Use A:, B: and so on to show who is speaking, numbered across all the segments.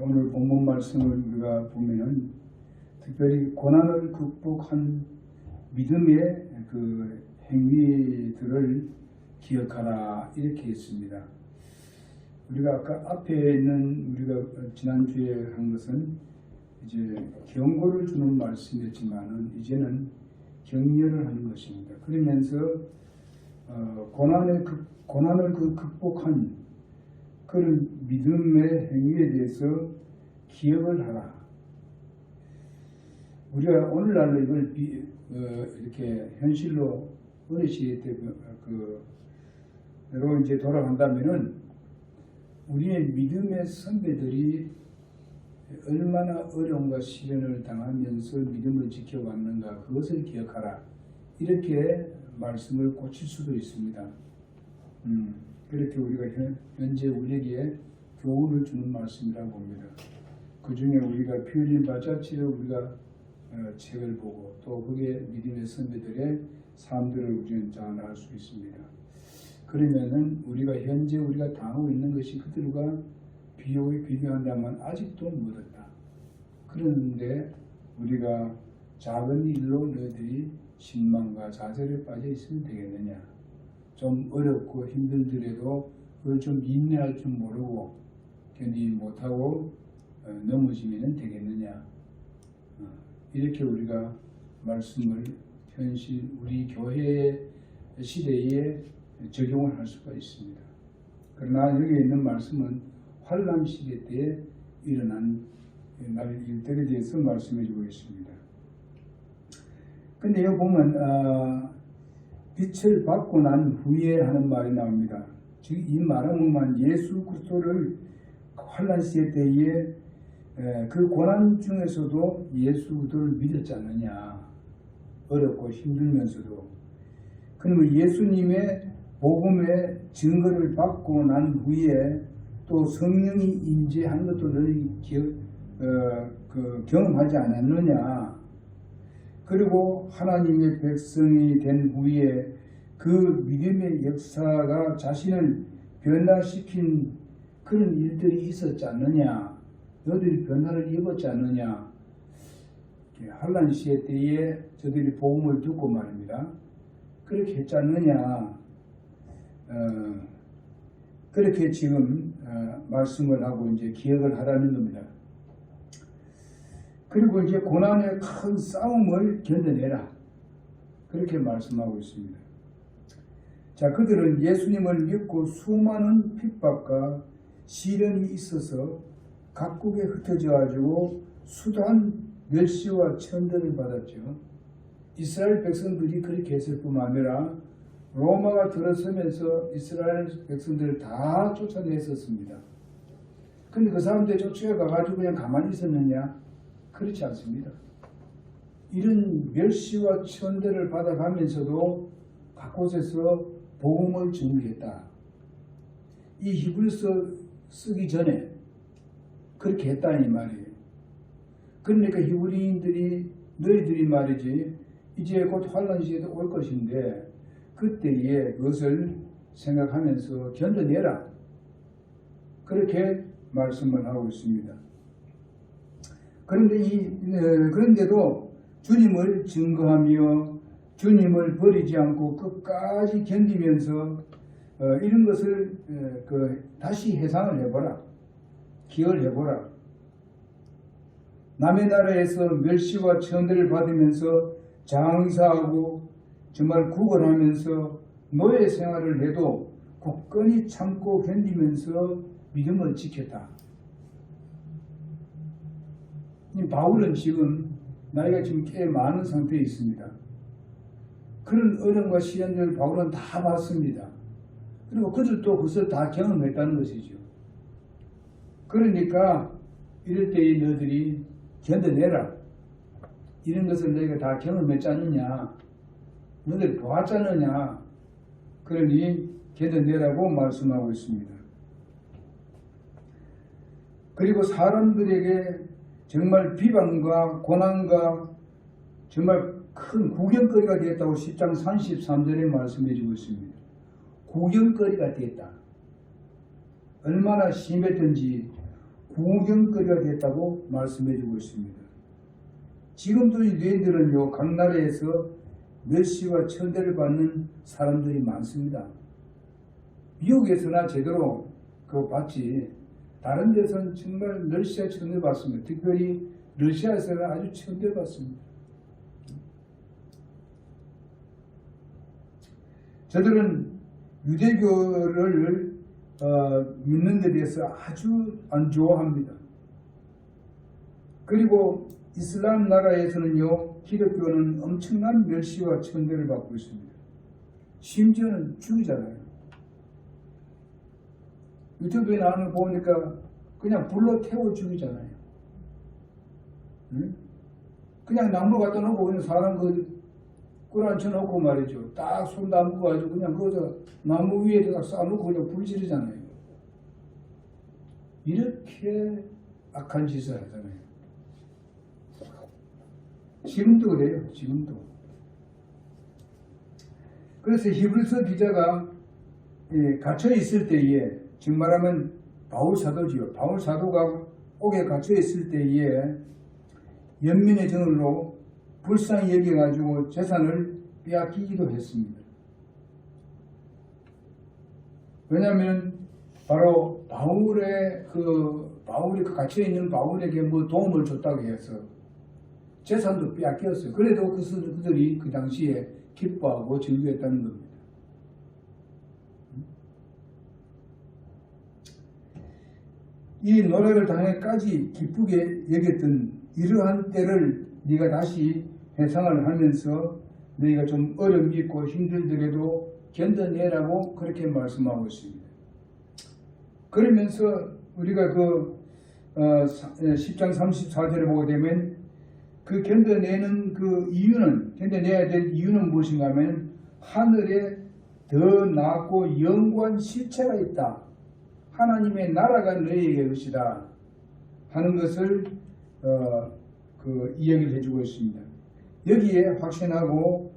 A: 오늘 본문 말씀을 우리가 보면은 특별히 고난을 극복한 믿음의 그 행위들을 기억하라 이렇게 했습니다. 우리가 아까 앞에 있는 우리가 지난주에 한 것은 이제 경고를 주는 말씀이었지만은 이제는 격려를 하는 것입니다. 그러면서 고난을 극복한 그런 믿음의 행위에 대해서 기억을 하라. 우리가 오늘날로 이걸 이렇게 현실로 어느 시대 때로 이제 돌아간다면은 우리의 믿음의 선배들이 얼마나 어려움과 시련을 당하면서 믿음을 지켜왔는가 그것을 기억하라. 이렇게 말씀을 고칠 수도 있습니다. 그렇게 우리가 현재 우리에게 교훈을 주는 말씀이라고 봅니다. 그 중에 우리가 피 흘린 발자취를 우리가 책을 보고 또 거기에 믿음의 선배들의 삶들을 우리는 잘 알 수 있습니다. 그러면은 우리가 현재 우리가 당하고 있는 것이 그들과 비교한다면 아직도 멀었다. 그런데 우리가 작은 일로 너희들이 신망과 좌절에 빠져 있으면 되겠느냐? 좀 어렵고 힘들더라도 그걸 좀 인내할 줄 모르고 견디지 못하고 넘어지면 되겠느냐? 이렇게 우리가 말씀을 현실 우리 교회 시대에 적용을 할 수가 있습니다. 그러나 여기 있는 말씀은 환난 시대 때에 일어난 일들에 대해서 말씀해 주고 있습니다. 근데 여기 보면 빛을 받고 난 후에 하는 말이 나옵니다. 즉 이 말은 예수 그리스도를 환난 시대 때에 그 고난 중에서도 예수를 믿었지 않느냐. 어렵고 힘들면서도. 그러면 예수님의 복음의 증거를 받고 난 후에 또 성령이 임재한 것도 너희 경험하지 않았느냐. 그리고 하나님의 백성이 된 후에 그 믿음의 역사가 자신을 변화시킨 그런 일들이 있었지 않느냐. 너희들이 변화를 입었지 않느냐. 환난 시대 때에 저들이 복음을 듣고 말입니다. 그렇게 했지 않느냐. 그렇게 지금 말씀을 하고 이제 기억을 하라는 겁니다. 그리고 이제 고난의 큰 싸움을 견뎌내라. 그렇게 말씀하고 있습니다. 자, 그들은 예수님을 믿고 수많은 핍박과 시련이 있어서 각국에 흩어져 가지고 수단 멸시와 천대를 받았죠. 이스라엘 백성들이 그렇게 했을 뿐만 아니라 로마가 들어서면서 이스라엘 백성들을 다 쫓아냈었습니다. 근데 그 사람들이 쫓아가가지고 그냥 가만히 있었느냐? 그렇지 않습니다. 이런 멸시와 천대를 받아가면서도 각 곳에서 복음을 전개했다. 이 히브리서 쓰기 전에 그렇게 했다니 말이에요. 그러니까 히브리인들이 너희들이 말이지 이제 곧 환난 시대도 올 것인데 그때에 그것을 생각하면서 견뎌내라. 그렇게 말씀을 하고 있습니다. 그런데도 주님을 증거하며 주님을 버리지 않고 끝까지 견디면서 이런 것을 다시 회상을 해보라. 기억을 해보라. 남의 나라에서 멸시와 천대를 받으면서 장사하고 정말 구걸하면서 노예 생활을 해도 굳건히 참고 견디면서 믿음을 지켰다. 바울은 지금 나이가 지금 꽤 많은 상태에 있습니다. 그런 어려움과 시련들을 바울은 다 봤습니다. 그리고 그들도 그것을 다 경험했다는 것이죠. 그러니까 이럴 때에 너희들이 견뎌내라. 이런 것을 너희가 다 경험했지 않느냐. 너희들이 보았지 않느냐. 그러니 견뎌내라고 말씀하고 있습니다. 그리고 사람들에게 정말 비방과 고난과 정말 큰 구경거리가 되었다고 10장 33절에 말씀해 주고 있습니다. 구경거리가 되었다. 얼마나 심했든지 구경거리가 됐다고 말씀해주고 있습니다. 지금도 이 유대인들은요, 각 나라에서 멸시와 천대를 받는 사람들이 많습니다. 미국에서나 제대로 그거 받지, 다른 데서는 정말 멸시와 천대 받습니다. 특별히 러시아에서는 아주 천대 받습니다. 저들은 유대교를 믿는 데 대해서 아주 안 좋아합니다. 그리고 이슬람 나라에서는요, 기독교는 엄청난 멸시와 천대를 받고 있습니다. 심지어는 죽이잖아요. 유튜브에 나오는 거 보니까 그냥 불러 태워 죽이잖아요. 응? 그냥 나무 갖다 놓고 그냥 사람 꿀 앉혀놓고 말이죠. 딱 손 담고 가지고 그냥 거기서 나무 위에다가 쌓아놓고 그냥 불 지르잖아요. 이렇게 악한 짓을 하잖아요. 지금도 그래요. 지금도. 그래서 히브리서 기자가 갇혀 있을 때에, 즉 말하면 바울 사도지요. 바울 사도가 옥에 갇혀 있을 때에 연민의 정으로 불쌍히 여겨가지고 재산을 빼앗기기도 했습니다. 왜냐하면 바로 바울이 갇혀 있는 바울에게 뭐 도움을 줬다고 해서 재산도 빼앗겼어요. 그래도 그들이 그 당시에 기뻐하고 즐거웠다는 겁니다. 이 노래를 당해까지 기쁘게 여겼던 이러한 때를 네가 다시 회상을 하면서 너희가 좀 어려움이 있고 힘들더라도 견뎌내라고 그렇게 말씀하고 있습니다. 그러면서 우리가 10장 34절에 보게 되면 그 견뎌내는 견뎌내야 될 이유는 무엇인가 하면 하늘에 더 낫고 영원한 실체가 있다. 하나님의 나라가 너희에게 것이다 하는 것을 이야기를 해주고 있습니다. 여기에 확신하고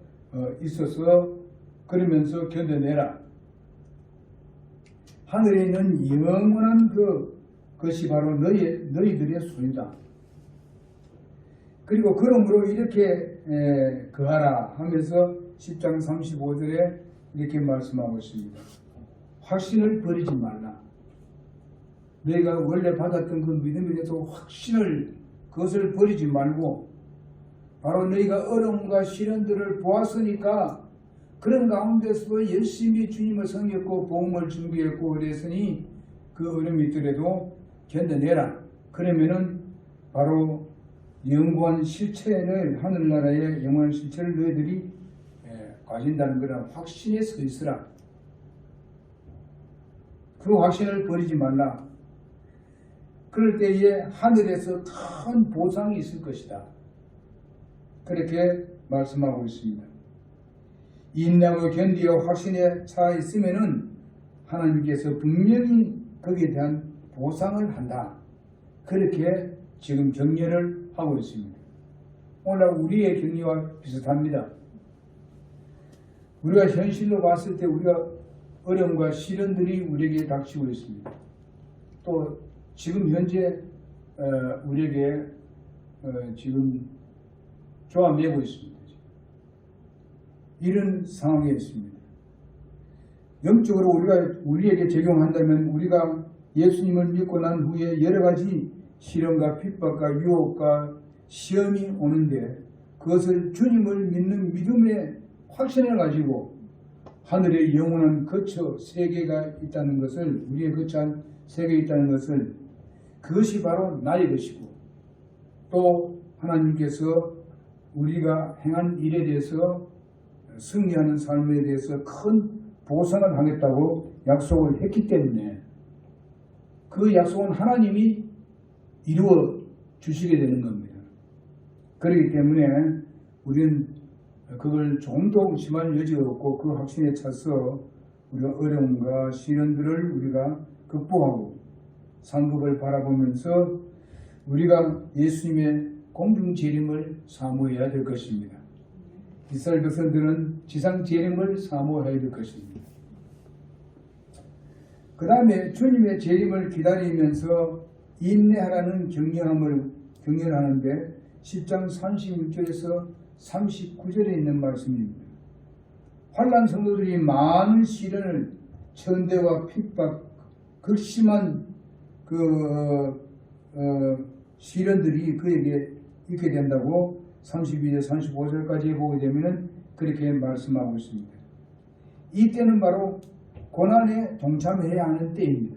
A: 있어서 그러면서 견뎌내라. 하늘에 있는 영원한 그것이 바로 너희들의 소유다. 그리고 그러므로 이렇게 거하라 하면서 10장 35절에 이렇게 말씀하고 있습니다. 확신을 버리지 말라. 너희가 원래 받았던 그 믿음에 대해서 그것을 버리지 말고 바로 너희가 어려움과 시련들을 보았으니까 그런 가운데서도 열심히 주님을 섬겼고 복음을 준비했고 그랬으니 그 어려움이 있더라도 견뎌내라. 그러면은 바로 영원한 실체를, 하늘나라의 영원한 실체를 너희들이 가진다는 그런 확신에 서 있으라. 그 확신을 버리지 말라. 그럴 때에 하늘에서 큰 보상이 있을 것이다. 그렇게 말씀하고 있습니다. 인내하고 견디어 확신에 차 있으면은 하나님께서 분명히 거기에 대한 보상을 한다. 그렇게 지금 격려를 하고 있습니다. 오늘 우리의 격려와 비슷합니다. 우리가 현실로 봤을 때 우리가 어려움과 시련들이 우리에게 닥치고 있습니다. 또 지금 현재 우리에게 지금 조합내고 있습니다. 이런 상황에 있습니다. 영적으로 우리에게 적용한다면 우리가 예수님을 믿고 난 후에 여러 가지 시련과 핍박과 유혹과 시험이 오는데 그것을 주님을 믿는 믿음의 확신을 가지고 하늘의 영원한 거처 세계가 있다는 것을, 우리의 거처한 세계에 있다는 것을, 그것이 바로 나의 것이고 또 하나님께서 우리가 행한 일에 대해서 승리하는 삶에 대해서 큰 보상을 하겠다고 약속을 했기 때문에 그 약속은 하나님이 이루어 주시게 되는 겁니다. 그렇기 때문에 우리는 그걸 좀 더 의심할 여지가 없고 그 확신에 차서 우리가 어려움과 시련들을 우리가 극복하고 상급을 바라보면서 우리가 예수님의 공중 재림을 사모해야 될 것입니다. 이스라엘 백성들은 지상 재림을 사모해야 될 것입니다. 그 다음에 주님의 재림을 기다리면서 인내하라는 격려를 하는데 10장 36절에서 39절에 있는 말씀입니다. 환난 성도들이 많은 시련을 천대와 핍박, 극심한 시련들이 그에게 있게 된다고 32절 35절까지 보게 되면 그렇게 말씀하고 있습니다. 이때는 바로 고난에 동참해야 하는 때입니다.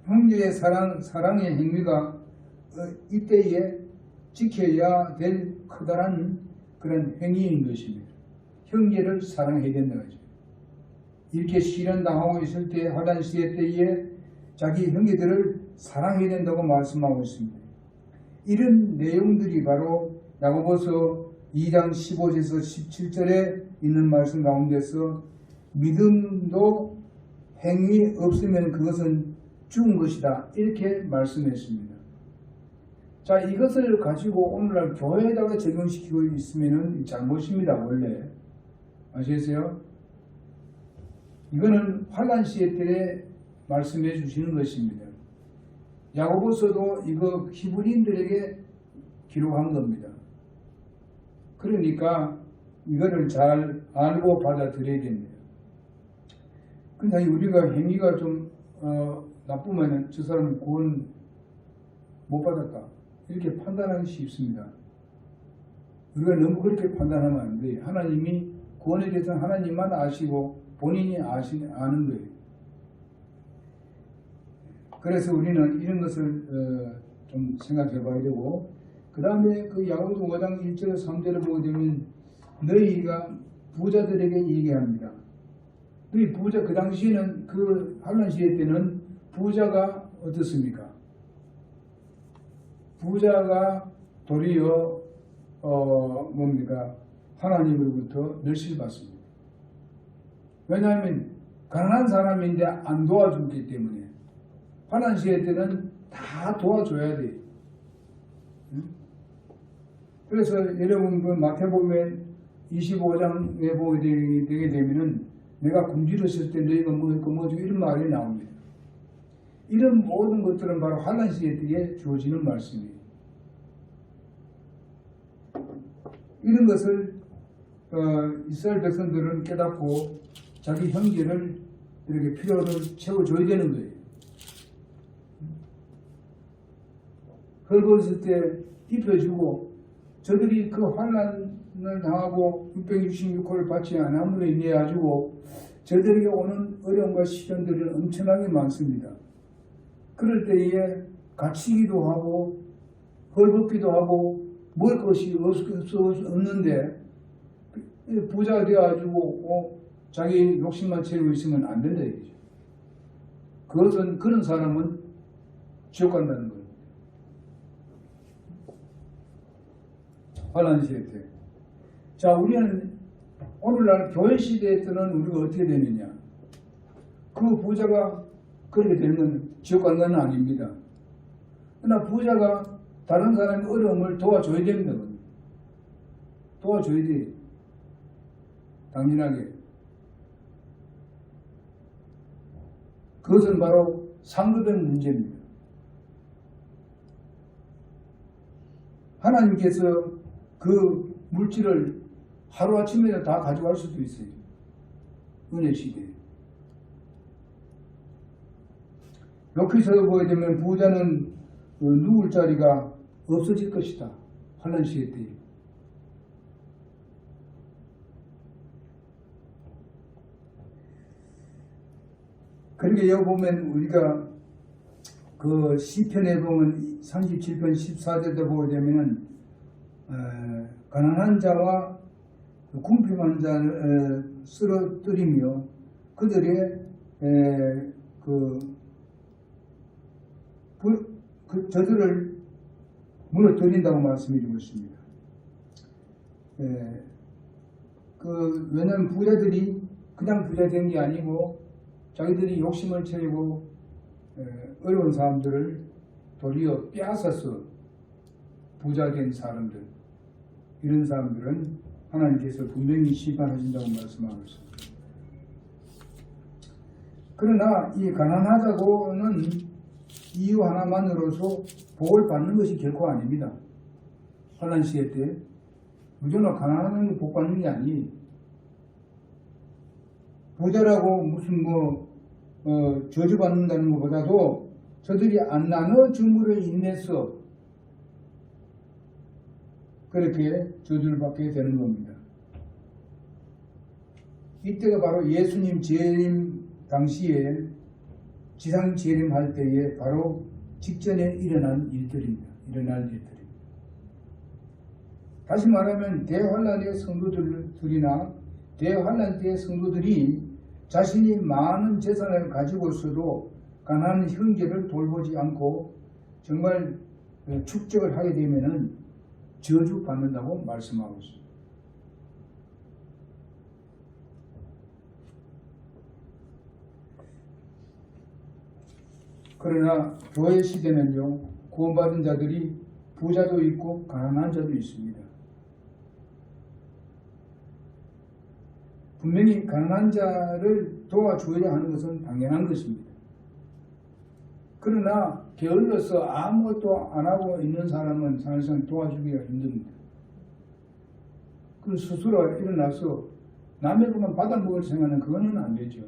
A: 형제의 사랑의 행위가 이때에 지켜야 될 커다란 그런 행위인 것입니다. 형제를 사랑해야 된다는 거죠. 이렇게 시련당하고 있을 때, 환난 시대 때에 자기 형제들을 사랑해야 된다고 말씀하고 있습니다. 이런 내용들이 바로 야고보서 2장 15절에서 17절에 있는 말씀 가운데서 믿음도 행위 없으면 그것은 죽은 것이다, 이렇게 말씀했습니다. 자, 이것을 가지고 오늘날 교회에다가 적용시키고 있으면 잘못입니다. 원래 아시겠어요? 이거는 환난 시대 때 말씀해 주시는 것입니다. 야고보서도 이거 히브리인들에게 기록한 겁니다. 그러니까 이거를 잘 알고 받아들여야 됩니다. 근데 우리가 행위가 좀 나쁘면 저 사람은 구원 못 받았다, 이렇게 판단하기 쉽습니다. 우리가 너무 그렇게 판단하면 안 돼요. 하나님이 구원에 대해서는 하나님만 아시고 본인이 아는 거예요. 그래서 우리는 이런 것을 좀 생각해 봐야 되고, 그 다음에 그 야고보서 5장 1절에 3절을 보게 되면 너희가 부자들에게 얘기합니다. 너희 부자, 그 당시에는 그 환난 시대 때는 부자가 어떻습니까? 부자가 도리어 하나님으로부터 멸시를 받습니다. 왜냐하면 가난한 사람인데 안 도와주기 때문에. 환난 시대 때는 다 도와줘야 돼. 그래서 여러분 그 마태복음 25장에 보게 되게 되면은 내가 굶주렸을 때 너희가 뭐주고 이런 말이 나옵니다. 이런 모든 것들은 바로 환난 시대 때에 주어지는 말씀이에요. 이런 것을 이스라엘 백성들은 깨닫고 자기 형제를 이렇게 필요를 채워줘야 되는 거예요. 헐벗을 때 입혀주고, 저들이 그 환난을 당하고 666호를 받지 않음으로 인해 가지고 저들에게 오는 어려움과 시련들은 엄청나게 많습니다. 그럴 때에 갇히기도 하고 헐벗기도 하고 먹을 것이 없는데 부자가 되어가지고 자기 욕심만 채우고 있으면 안 된다 이거죠. 그것은, 그런 사람은 지옥 간다는 거예요. 환난 시대 때. 자, 우리는 오늘날 교회 시대에 때는 우리가 어떻게 되느냐? 그 부자가 그렇게 되면 지옥 가는 건 아닙니다. 그러나 부자가 다른 사람의 어려움을 도와줘야 됩니다. 도와줘야 돼. 당연하게. 그것은 바로 상급의 문제입니다. 하나님께서 그 물질을 하루아침에 다 가져갈 수도 있어요. 은혜 시대에. 여기서 보게 되면 부자는 누울 자리가 없어질 것이다. 환난 시대 때. 그러니까 여기 보면 우리가 그 시편에 보면 37편 14절도 보게 되면은 가난한 자와 궁핍한 자를 쓰러뜨리며 그들의 저들을 무너뜨린다고 말씀해주고 있습니다. 왜냐하면 부자들이 그냥 부자 된 게 아니고 자기들이 욕심을 채우고 어려운 사람들을 도리어 빼앗아서 부자 된 사람들, 이런 사람들은 하나님께서 분명히 심판하신다고 말씀하고 있습니다. 그러나 이 가난하다고는 이유 하나만으로서 복을 받는 것이 결코 아닙니다. 환난 시대 때 무조건 가난한 게 복 받는 게 아니. 부자라고 무슨 저주받는다는 것보다도 저들이 안 나눠 주므로 인해서 그렇게 저주를 받게 되는 겁니다. 이때가 바로 예수님 재림 당시에 지상 재림할 때에 바로 직전에 일어날 일들입니다. 다시 말하면 대환란의 성도들이나 대환란 때의 성도들이 자신이 많은 재산을 가지고서도 가난한 형제를 돌보지 않고 정말 축적을 하게 되면은 저주받는다고 말씀하고 있습니다. 그러나 교회 시대는요, 구원받은 자들이 부자도 있고 가난한 자도 있습니다. 분명히 가난한 자를 도와줘야 하는 것은 당연한 것입니다. 그러나 게을러서 아무것도 안 하고 있는 사람은 사실상 도와주기가 힘듭니다. 그 스스로 일어나서 남의 것만 받아먹을 생각은 그거는 안 되죠.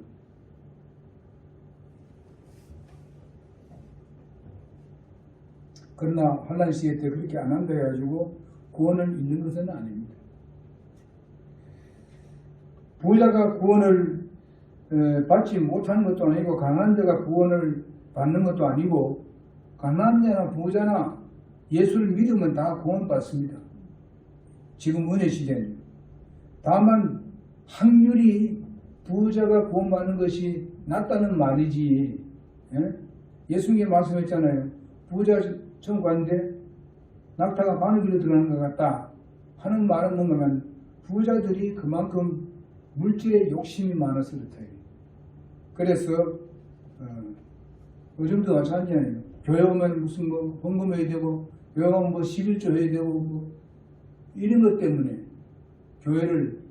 A: 그러나 환난 시대 때 그렇게 안 한다 해가지고 구원을 잃는 것은 아닙니다. 부자가 구원을 받지 못하는 것도 아니고 가난한 자가 구원을 받는 것도 아니고 가난한 자나 부자나 예수를 믿으면 다 구원받습니다. 지금 은혜 시대는. 다만 확률이 부자가 구원받는 것이 낫다는 말이지. 예수님이 말씀했잖아요. 부자 천국 가는데 낙타가 바늘길로 들어가는 것 같다 하는 말은 뭐냐면 부자들이 그만큼 물질에 욕심이 많아서 그렇다. 그래서 요즘도 마찬가지잖아요. 교회 오면 무슨 헌금해야 되고 교회 오면 11조 해야 되고 이런 것 때문에 교회를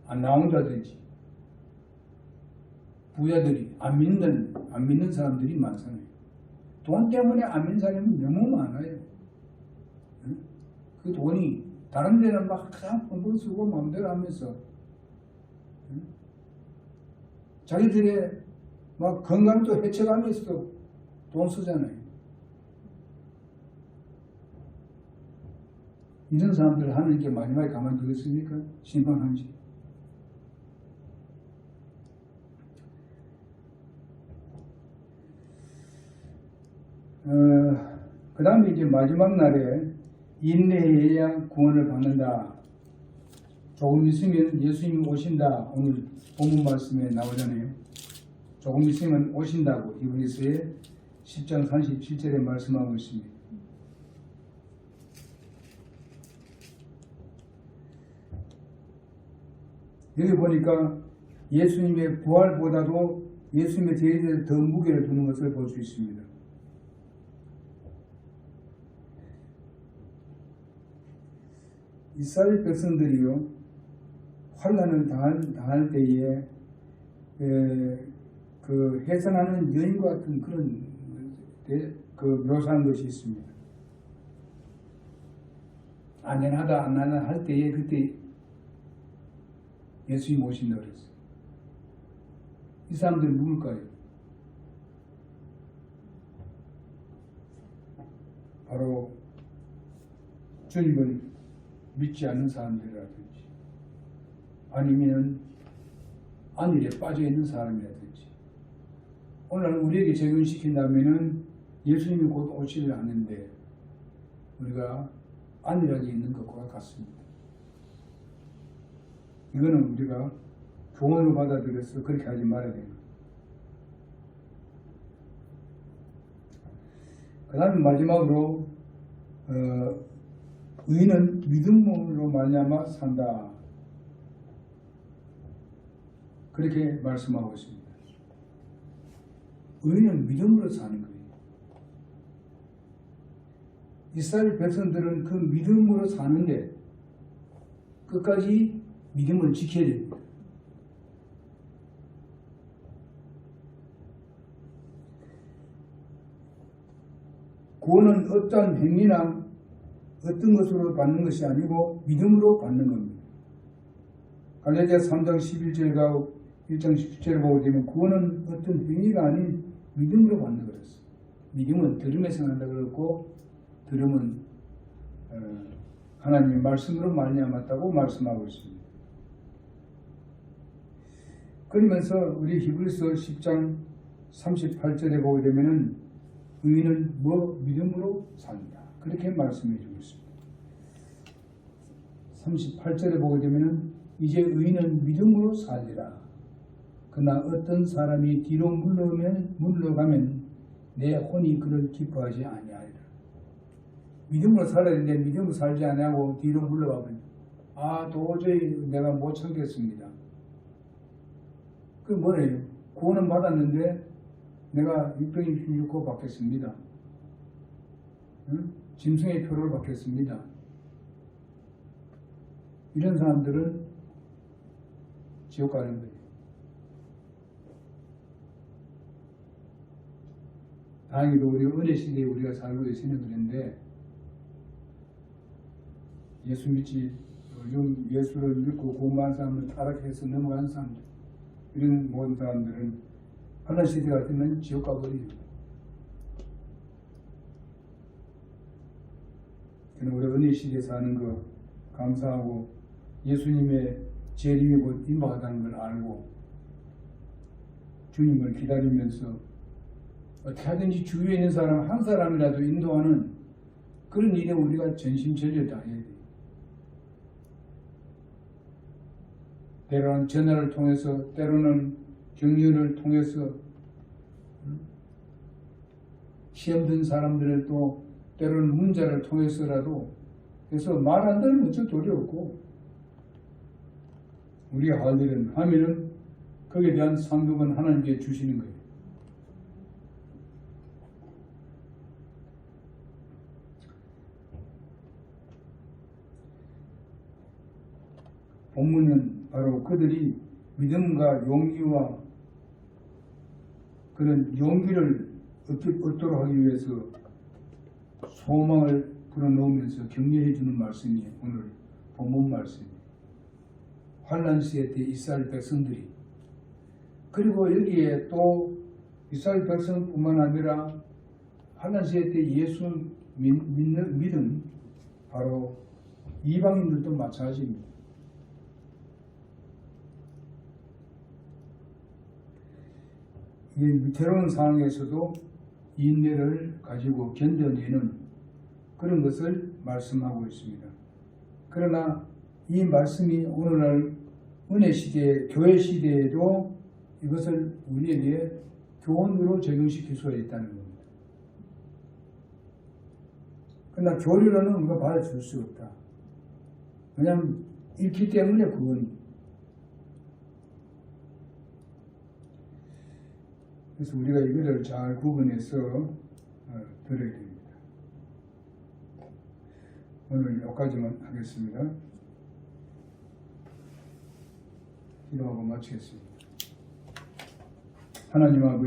A: 안 나온다든지 부자들이 안 믿는 사람들이 많잖아요. 돈 때문에 안 믿는 사람이 너무 많아요. 그 돈이 다른 데는 막 그냥 펑펑 쓰고 마음대로 하면서 자기들의 막 건강도 해쳐가면서 돈 쓰잖아요. 이런 사람들 하는 게 마지막에 가만두겠습니까? 심판한지. 그 다음에 이제 마지막 날에 인내해야 구원을 받는다. 조금 있으면 예수님이 오신다. 오늘 본문 말씀에 나오잖아요. 조금 있으면 오신다고 히브리서의 10장 37절에 말씀하고 있습니다. 여기 보니까 예수님의 부활보다도 예수님의 제일에 더 무게를 두는 것을 볼 수 있습니다. 이스라엘 백성들이요, 환난을 당할 때에 그 해산하는 여인과 같은 그런 묘사한 것이 있습니다. 안전하다 안 하다 할 때에 그때 예수님이 오신다고 그랬어요. 이 사람들은 누굴까요? 바로 주님을 믿지 않는 사람들이라든지 아니면 안일에 빠져있는 사람이라든지 오늘 우리에게 적용시킨다면 예수님이 곧 오시지 않는데 우리가 안일하게 있는 것과 같습니다. 이거는 우리가 교훈을 받아들여서 그렇게 하지 말아야 됩니다. 그 다음에 마지막으로 의인은 믿음으로 말미암아 산다. 그렇게 말씀하고 있습니다. 의인은 믿음으로 사는 거예요. 이스라엘 백성들은 그 믿음으로 사는데 끝까지 믿음을 지켜야 됩니다. 구원은 어떠한 행위나 어떤 것으로 받는 것이 아니고 믿음으로 받는 겁니다. 갈라디아 3장 11절과 1장 17절을 보게 되면 구원은 어떤 행위가 아닌 믿음으로 받는 거였어요. 믿음은 들음에서 난다 그랬고 들음은 하나님의 말씀으로 말미암았다고 말씀하고 있습니다. 그러면서 우리 히브리서 10장 38절에 보게 되면은 의인은 믿음으로 산다. 그렇게 말씀해 주고 있습니다. 38절에 보게 되면은 이제 의인은 믿음으로 살리라. 그러나 어떤 사람이 뒤로 물러가면 내 혼이 그를 기뻐하지 아니하리라. 믿음으로 살아야 되는데 믿음으로 살지 아니하고 뒤로 물러가면 도저히 내가 못 참겠습니다. 그 뭐래요? 구원은 받았는데 내가 육병이 66호 받겠습니다. 응? 짐승의 표를 받겠습니다. 이런 사람들은 지옥 가는 거예요. 다행히도 우리가 은혜 시대에 우리가 살고 있으니 그런데 예수 믿지 요즘 예수를 믿고 공부한 사람들 타락해서 넘어간 사람들 이런 모든 사람들은 환난 시대가 되면 지옥 가버려요. 우리가 은혜 시대에 사는 거 감사하고 예수님의 재림이 곧 임박하다는 걸 알고 주님을 기다리면서 어떻게 하든지 주위에 있는 사람 한 사람이라도 인도하는 그런 일에 우리가 전심전력 다해야 돼요. 때로는 전화를 통해서 때로는 격려를 통해서 시험 든 사람들을 또 때로는 문자를 통해서라도 해서 말 안 들으면 어쩔 도리 없고 우리가 할 일은 하면은 거기에 대한 상급은 하나님께 주시는 거예요. 본문은 바로 그들이 믿음과 용기와 그런 용기를 얻도록 하기 위해서 소망을 불어넣으면서 격려해 주는 말씀이 오늘 본문 말씀입니다. 환난 시대 때 이스라엘 백성들이 그리고 여기에 또 이스라엘 백성뿐만 아니라 환난 시대 때 예수 믿은 바로 이방인들도 마찬가지입니다. 이 위태로운 상황에서도 인내를 가지고 견뎌내는 그런 것을 말씀하고 있습니다. 그러나 이 말씀이 오늘날 은혜 시대, 교회 시대에도 이것을 우리에게 교훈으로 적용시킬 수가 있다는 겁니다. 그러나 교리로는 우리가 받아줄 수 없다. 왜냐하면 읽기 때문에 그건. 그래서 우리가 이거를 잘 구분해서 들어야 됩니다. 오늘 여기까지만 하겠습니다. 기도하고 마치겠습니다. 하나님 아버지